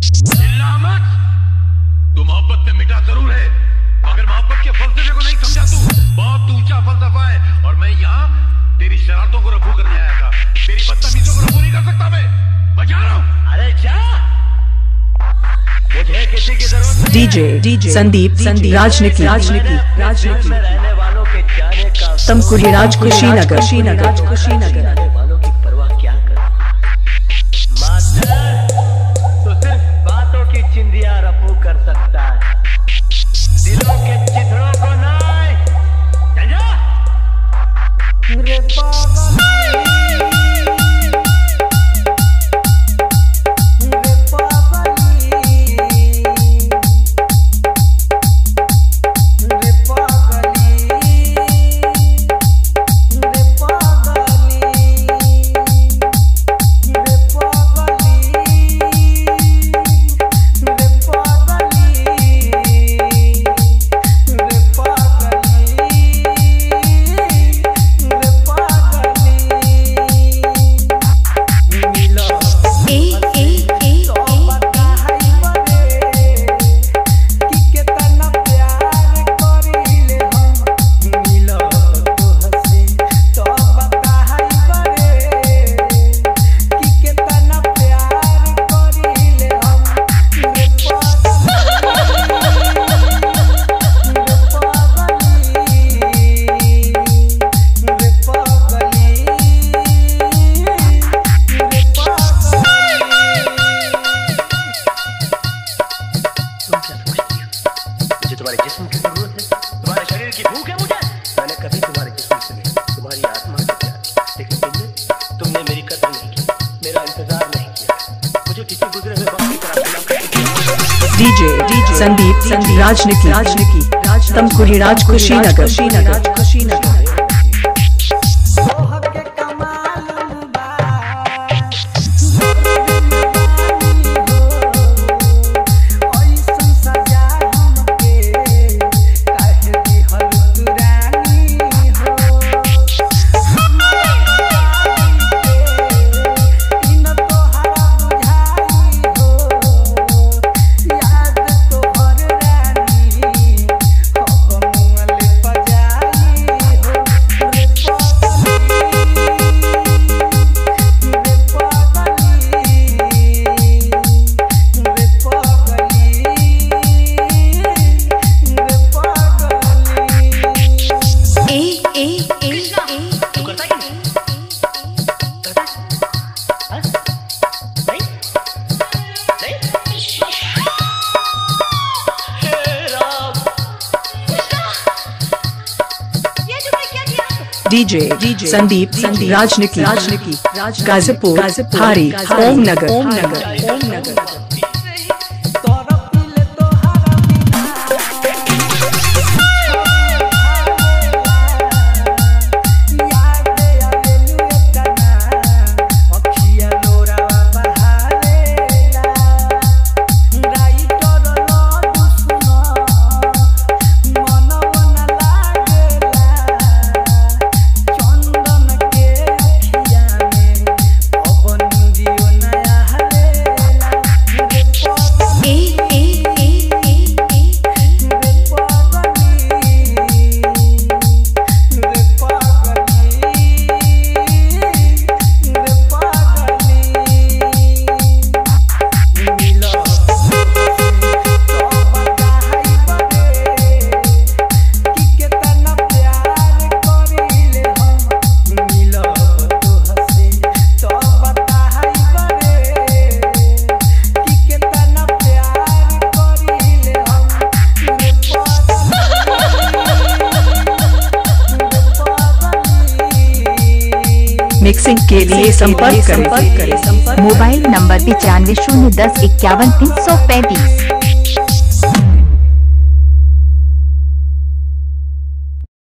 चिल्ला मत। तू मोहब्बत से मिटा जरूर है, मगर मोहब्बत के फलसफे को नहीं समझा। तू बहुत ऊंचा फलसफा है और मैं यहाँ तेरी शरारतों को रफू करने आया था। तेरी बदतमीजों को रफू नहीं कर सकता मैं जा रहा हूँ। अरे जा, मुझे किसी की जरूरत नहीं। डीजे संदीप राजनीति रहने वालों के जाने का तमकुहीराज कुशीनगर वालों की परवाह क्या कर। मास्टर तो सिर्फ बातों की चिंदिया रफू कर सकता है, दिलों के चित्रों को नहीं। चल जा। रे तुम्हारे जिस्म की जरूरत है, तुम्हारे शरीर की भूख है मुझे। मैंने कभी तुम्हारे जिस्म से नहीं, तुम्हारी आत्मा से प्यार, लेकिन तुमने मेरी कदर नहीं की, मेरा इंतजार नहीं किया। मुझे किसी गुजरे हुए वक्त की तरह डीजे संदीप राजनीति तमकुहीराज कुशीनगर डीजे संदीप राजनीति गाजीपुर हारी ओम नगर मिक्सिंग के लिए संपर्क करें। Mobile number 95 010 51 335।